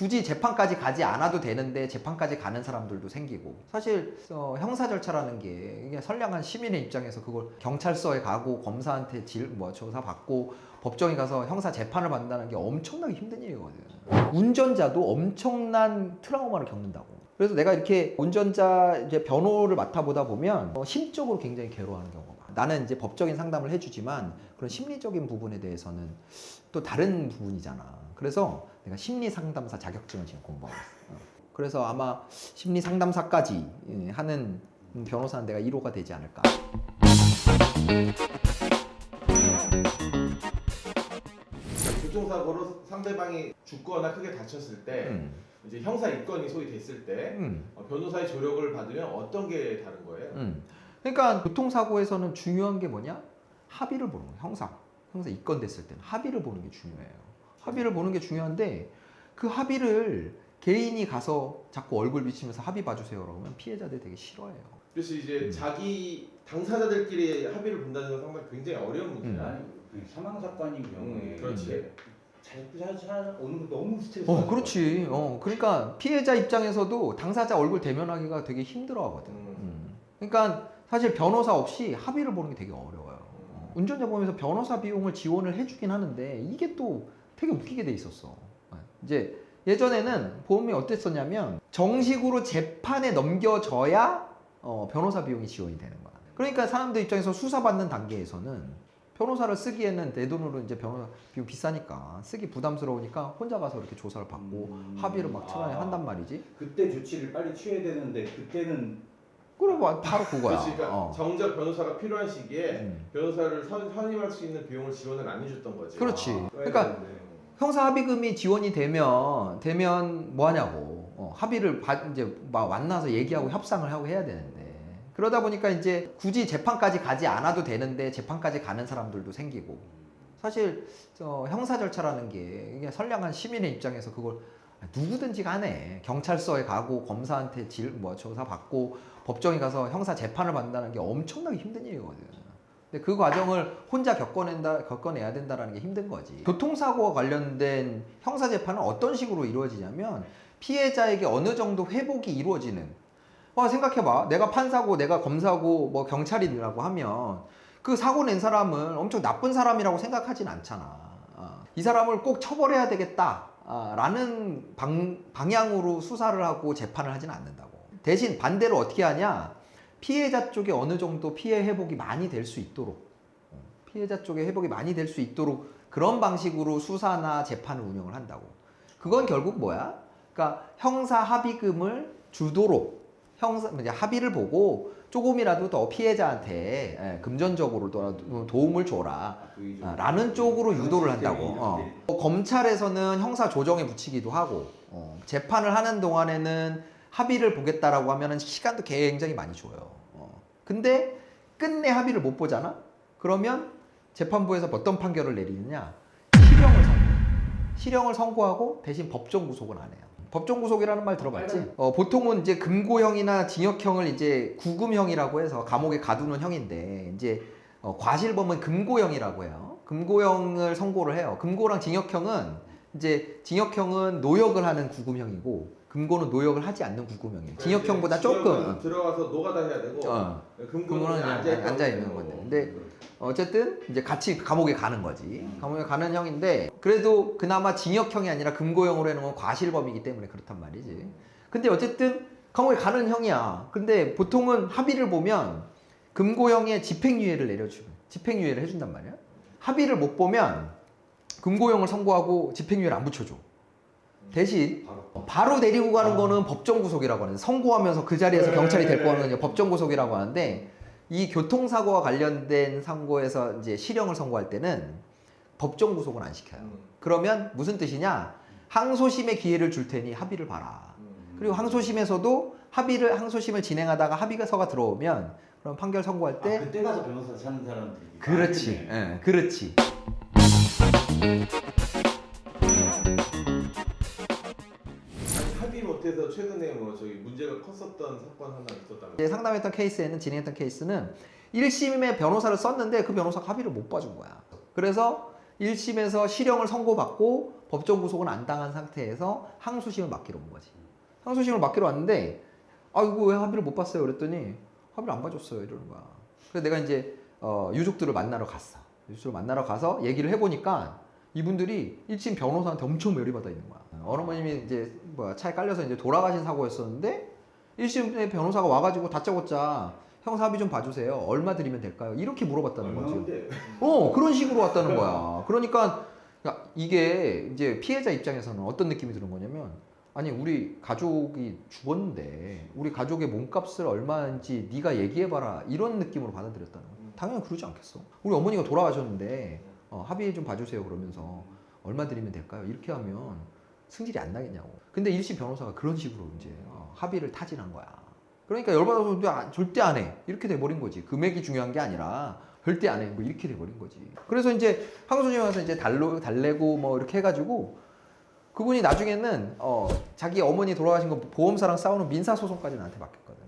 굳이 재판까지 가지 않아도 되는데 재판까지 가는 사람들도 생기고 사실 형사 절차라는 게 이게 선량한 시민의 입장에서 그걸 경찰서에 가고 검사한테 조사받고 법정에 가서 형사 재판을 받는다는 게 엄청나게 힘든 일이거든. 운전자도 엄청난 트라우마를 겪는다고. 그래서 내가 이렇게 운전자 이제 변호를 맡아보다 보면 심적으로 굉장히 괴로워하는 경우가 많아. 나는 이제 법적인 상담을 해주지만 그런 심리적인 부분에 대해서는 또 다른 부분이잖아. 그래서 내가 심리 상담사 자격증을 지금 공부하고 있어. 그래서 아마 심리 상담사까지 하는 변호사는 내가 1호가 되지 않을까. 교통사고로 상대방이 죽거나 크게 다쳤을 때 이제 형사 입건이 소위 됐을 때 변호사의 조력을 받으면 어떤 게 다른 거예요? 그러니까 교통사고에서는 중요한 게 뭐냐? 합의를 보는 거예요. 형사 입건됐을 때는 합의를 보는 게 중요해요. 합의를 보는 게 중요한데 그 합의를 개인이 가서 자꾸 얼굴 비치면서 합의 봐주세요 그러면 피해자들이 되게 싫어해요. 그래서 이제 자기 당사자들끼리 합의를 본다는 건 정말 굉장히 어려운 문제야. 사망 사건인 경우에 그렇지. 잘 오는 거 너무 스트레스. 그렇지. 그러니까 피해자 입장에서도 당사자 얼굴 대면하기가 되게 힘들어하거든. 그러니까 사실 변호사 없이 합의를 보는 게 되게 어려워요. 운전자 보험에서 변호사 비용을 지원을 해주긴 하는데 이게 또 되게 웃기게 돼 있었어. 이제 예전에는 보험이 어땠었냐면 정식으로 재판에 넘겨져야 변호사 비용이 지원이 되는 거야. 그러니까 사람들 입장에서 수사받는 단계에서는 변호사를 쓰기에는 내 돈으로 이제 변호사 비용 비싸니까 쓰기 부담스러우니까 혼자 가서 이렇게 조사를 받고 합의를 막 트라이 한단 말이지. 그때 조치를 빨리 취해야 되는데 그때는 그래 바로 그거야. 그렇지. 그러니까 정작 변호사가 필요한 시기에 변호사를 선임할 수 있는 비용을 지원을 안 해줬던 거지. 그렇지. 그러니까 형사 합의금이 지원이 되면 뭐 하냐고. 합의를 이제 막 만나서 얘기하고 협상을 하고 해야 되는데. 그러다 보니까 이제 굳이 재판까지 가지 않아도 되는데 재판까지 가는 사람들도 생기고. 사실 형사 절차라는 게 이게 선량한 시민의 입장에서 그걸 누구든지 간에 경찰서에 가고 검사한테 조사받고 법정에 가서 형사 재판을 받는다는 게 엄청나게 힘든 일이거든. 근데 그 과정을 혼자 겪어내야 된다는 게 힘든 거지. 교통사고와 관련된 형사 재판은 어떤 식으로 이루어지냐면 피해자에게 어느 정도 회복이 이루어지는. 생각해봐. 내가 판사고 내가 검사고 뭐 경찰이라고 하면 그 사고 낸 사람은 엄청 나쁜 사람이라고 생각하진 않잖아. 이 사람을 꼭 처벌해야 되겠다 라는 방향으로 수사를 하고 재판을 하진 않는다고. 대신 반대로 어떻게 하냐? 피해자 쪽에 어느 정도 피해 회복이 많이 될 수 있도록 피해자 쪽에 회복이 많이 될 수 있도록 그런 방식으로 수사나 재판을 운영을 한다고. 그건 결국 뭐야? 그러니까 형사 합의금을 주도록 이제 합의를 보고 조금이라도 더 피해자한테 금전적으로 도움을 줘라 라는 쪽으로 유도를 한다고. 검찰에서는 형사 조정에 붙이기도 하고 재판을 하는 동안에는 합의를 보겠다라고 하면 시간도 굉장히 많이 줘요. 근데 끝내 합의를 못 보잖아? 그러면 재판부에서 어떤 판결을 내리느냐? 실형을 선고하고 대신 법정 구속은 안 해요. 법정 구속이라는 말 들어봤지? 보통은 이제 금고형이나 징역형을 이제 구금형이라고 해서 감옥에 가두는 형인데 이제 과실범은 금고형이라고 해요. 금고형을 선고를 해요. 금고랑 징역형은 징역형은 노역을 하는 구금형이고 금고는 노역을 하지 않는 구금형이에요. 징역형보다 조금 들어가서 노가다 해야 되고 금고는 앉아 있는 건데. 근데 어쨌든 이제 같이 감옥에 가는 거지. 감옥에 가는 형인데 그래도 그나마 징역형이 아니라 금고형으로 해놓은 건 과실범이기 때문에 그렇단 말이지. 근데 어쨌든 감옥에 가는 형이야. 근데 보통은 합의를 보면 금고형에 집행유예를 해준단 말이야. 합의를 못 보면 금고형을 선고하고 집행유예를 안 붙여줘. 대신 바로 내리고 가는 거는 법정 구속이라고 하는데 선고하면서 그 자리에서 경찰이 데리고 가는 건 법정 구속이라고 하는데 이 교통사고와 관련된 상고에서 이제 실형을 선고할 때는 법정 구속은 안 시켜요. 그러면 무슨 뜻이냐? 항소심의 기회를 줄 테니 합의를 봐라. 그리고 항소심을 진행하다가 합의서가 들어오면 그럼 판결 선고할 때 그때 가서 변호사 찾는 사람들이 그렇지. 그렇지. 합의 못해서 최근에 문제가 컸었던 사건 하나 있었다면 진행했던 케이스는 1심에 변호사를 썼는데 그 변호사가 합의를 못 봐준 거야. 그래서 1심에서 실형을 선고받고 법정 구속은 안 당한 상태에서 항소심을 맡기러 온 거지. 항소심을 맡기러 왔는데 아 이거 왜 합의를 못 봤어요? 그랬더니 합의를 안 봐줬어요 이러는 거야. 그래서 내가 이제 유족들을 만나러 갔어. 유족들을 만나러 가서 얘기를 해보니까 이분들이 1심 변호사한테 엄청 매를 받아 있는 거야. 어머님이 이제 차에 깔려서 이제 돌아가신 사고였었는데 1심의 변호사가 와가지고 다짜고짜 형사 합의 좀 봐주세요. 얼마 드리면 될까요? 이렇게 물어봤다는 거지. 얼마인데? 그런 식으로 왔다는 거야. 그러니까 이게 이제 피해자 입장에서는 어떤 느낌이 드는 거냐면 아니 우리 가족이 죽었는데 우리 가족의 몸값을 얼마인지 네가 얘기해봐라 이런 느낌으로 받아들였다는 거야. 당연히 그러지 않겠어. 우리 어머니가 돌아가셨는데 합의 좀 봐주세요 그러면서 얼마 드리면 될까요? 이렇게 하면 승질이 안 나겠냐고. 근데 1심 변호사가 그런 식으로 이제 합의를 타진한 거야. 그러니까 열받아서 절대 안 해. 이렇게 돼버린 거지. 금액이 중요한 게 아니라 절대 안 해. 뭐 이렇게 돼버린 거지. 그래서 이제 항소심에 와서 이제 달래고 뭐 이렇게 해가지고 그분이 나중에는 자기 어머니 돌아가신 거 보험사랑 싸우는 민사소송까지 나한테 맡겼거든.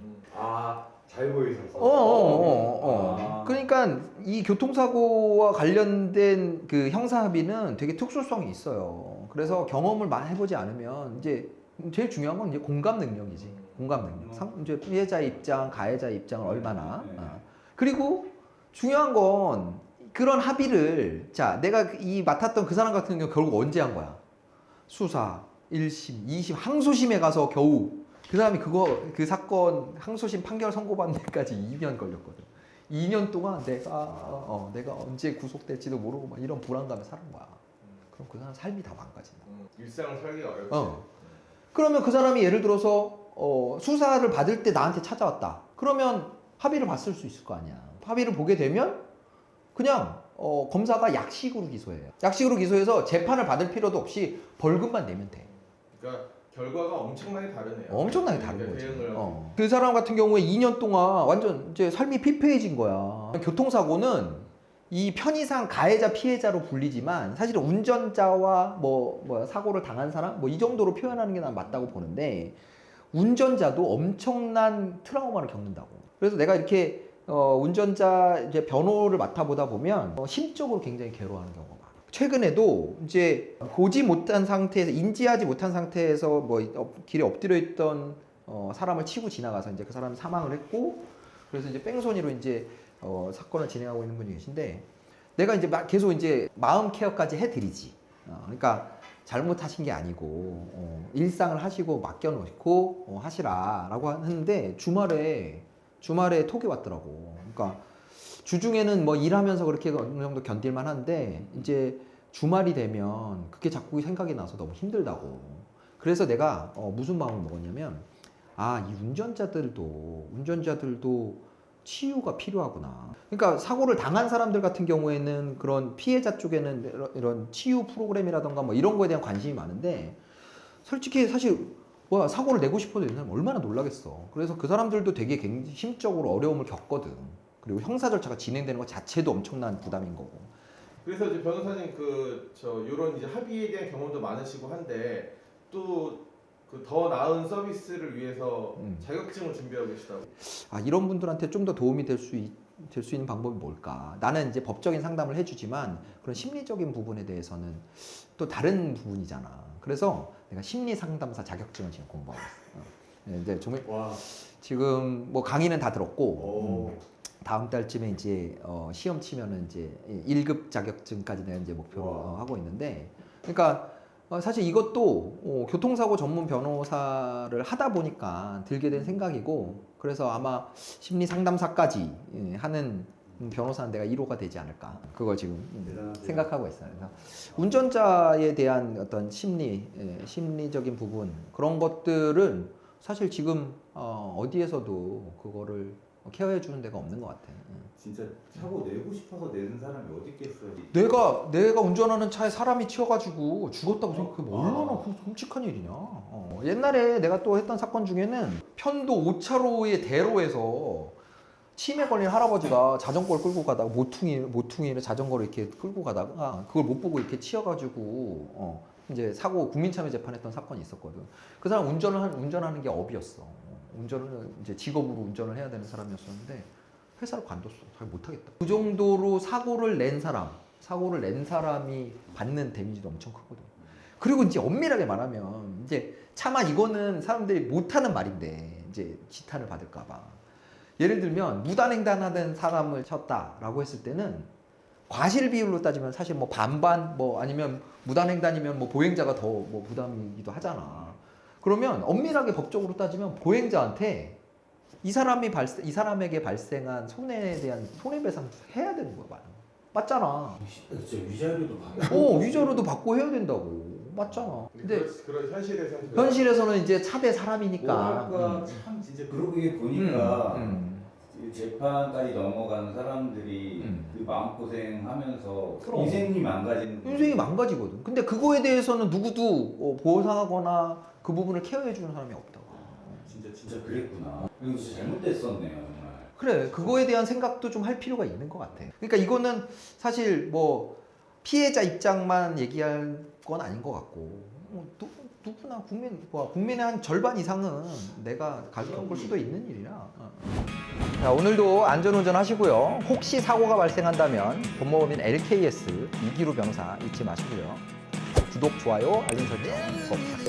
잘 보이셔서. 그러니까 이 교통사고와 관련된 그 형사합의는 되게 특수성이 있어요. 그래서 경험을 많이 해보지 않으면 이제 제일 중요한 건 이제 공감 능력이지. 공감 능력. 이제 피해자의 입장, 가해자의 입장을 얼마나. 그리고 중요한 건 그런 합의를 자 내가 이 맡았던 그 사람 같은 경우 결국 언제 한 거야? 수사, 1심, 2심, 항소심에 가서 겨우 그 사람이 그 사건 항소심 판결 선고받는 데까지 2년 걸렸거든. 2년 동안 내가 언제 구속될지도 모르고 막 이런 불안감에 사는 거야. 그럼 그 사람 삶이 다 망가진다. 일상을 살기가 어렵지. 그러면 그 사람이 예를 들어서 수사를 받을 때 나한테 찾아왔다. 그러면 합의를 봤을 수 있을 거 아니야. 합의를 보게 되면 그냥 검사가 약식으로 기소해요. 약식으로 기소해서 재판을 받을 필요도 없이 벌금만 내면 돼. 그러니까 결과가 엄청나게 다르네요. 엄청나게 다른 거지. 대응을 그 사람 같은 경우에 2년 동안 완전 이제 삶이 피폐해진 거야. 교통사고는 이 편의상 가해자 피해자로 불리지만 사실은 운전자와 뭐 사고를 당한 사람 뭐 이 정도로 표현하는 게 난 맞다고 보는데 운전자도 엄청난 트라우마를 겪는다고. 그래서 내가 이렇게 운전자 이제 변호를 맡아보다 보면 심적으로 굉장히 괴로워하는 경우가 많아. 최근에도 이제 보지 못한 상태에서 인지하지 못한 상태에서 뭐 길에 엎드려 있던 사람을 치고 지나가서 이제 그 사람이 사망을 했고 그래서 이제 뺑소니로 이제 사건을 진행하고 있는 분이 계신데 내가 이제 계속 이제 마음 케어까지 해드리지. 그러니까 잘못하신 게 아니고 일상을 하시고 맡겨놓고 하시라라고 하는데 주말에 톡이 왔더라고. 그러니까 주중에는 뭐 일하면서 그렇게 어느 정도 견딜만 한데 이제 주말이 되면 그게 자꾸 생각이 나서 너무 힘들다고. 그래서 내가 무슨 마음을 먹었냐면 이 운전자들도 치유가 필요하구나. 그러니까 사고를 당한 사람들 같은 경우에는 그런 피해자 쪽에는 이런 치유 프로그램이라던가 뭐 이런 거에 대한 관심이 많은데 솔직히 사실 사고를 내고 싶어도 있는 사람 얼마나 놀라겠어. 그래서 그 사람들도 되게 굉장히 심적으로 어려움을 겪거든. 그리고 형사 절차가 진행되는 것 자체도 엄청난 부담인 거고. 그래서 이제 변호사님 요런 이제 합의에 대한 경험도 많으시고 한데 또 그 더 나은 서비스를 위해서 자격증을 준비하고 계시다고. 이런 분들한테 좀 더 도움이 될 수 있는 방법이 뭘까? 나는 이제 법적인 상담을 해주지만 그런 심리적인 부분에 대해서는 또 다른 부분이잖아. 그래서 내가 심리 상담사 자격증을 지금 공부하고 있어. 이제 지금 뭐 강의는 다 들었고 다음 달쯤에 이제 시험 치면은 이제 1급 자격증까지 내가 이제 목표로 하고 있는데, 그러니까 사실 이것도 교통사고 전문 변호사를 하다 보니까 들게 된 생각이고, 그래서 아마 심리 상담사까지 하는 변호사는 내가 1호가 되지 않을까, 그걸 지금 생각하고 있어요. 그래서 운전자에 대한 어떤 심리적인 부분, 그런 것들은 사실 지금 어디에서도 그거를 케어해 주는 데가 없는 것 같아. 진짜 사고 내고 싶어서 내는 사람이 어디 있겠어요? 내가 운전하는 차에 사람이 치여가지고 죽었다고 생각하면 얼마나 끔찍한 일이냐. 옛날에 내가 또 했던 사건 중에는 편도 5차로의 대로에서 치매 걸린 할아버지가 자전거를 끌고 가다가 모퉁이를 자전거를 이렇게 끌고 가다가 그걸 못 보고 이렇게 치여가지고 이제 사고 국민참여 재판했던 사건이 있었거든. 그 사람 운전하는 게 업이었어. 운전을 이제 직업으로 운전을 해야 되는 사람이었었는데 회사를 관뒀어. 잘 못하겠다. 그 정도로 사고를 낸 사람이 받는 데미지도 엄청 크거든. 그리고 이제 엄밀하게 말하면 이제 차마 이거는 사람들이 못하는 말인데 이제 지탄을 받을까봐. 예를 들면 무단횡단하던 사람을 쳤다라고 했을 때는 과실 비율로 따지면 사실 뭐 반반 뭐 아니면 무단횡단이면 뭐 보행자가 더 뭐 부담이기도 하잖아. 그러면 엄밀하게 법적으로 따지면 보행자한테 이 사람에게 발생한 손해에 대한 손해배상 해야 되는 거야, 맞잖아. 진짜 위자료도 받고. 위자료도 받고 해야 된다고. 맞잖아. 근데 그런 현실에서는 이제 차대 뭐 사람이니까. 아까 참 진짜 그러고 보니까 음. 재판까지 넘어가는 사람들이 그 마음고생하면서 그럼. 인생이 망가지는 인생이 망가지거든. 근데 그거에 대해서는 누구도 보상하거나 그 부분을 케어해주는 사람이 없다고. 진짜 그랬구나. 이거 진짜 잘못됐었네요 정말. 그래, 그거에 대한 생각도 좀 할 필요가 있는 것 같아. 그러니까 이거는 사실 뭐 피해자 입장만 얘기할 건 아닌 것 같고, 누구나 국민의 한 절반 이상은 내가 가져온 걸 수도 있는 일이라. 자, 오늘도 안전운전 하시고요. 혹시 사고가 발생한다면 법무법인 LKS 이기루 변호사 잊지 마시고요. 구독, 좋아요, 알림 설정 꼭 부탁드립니다.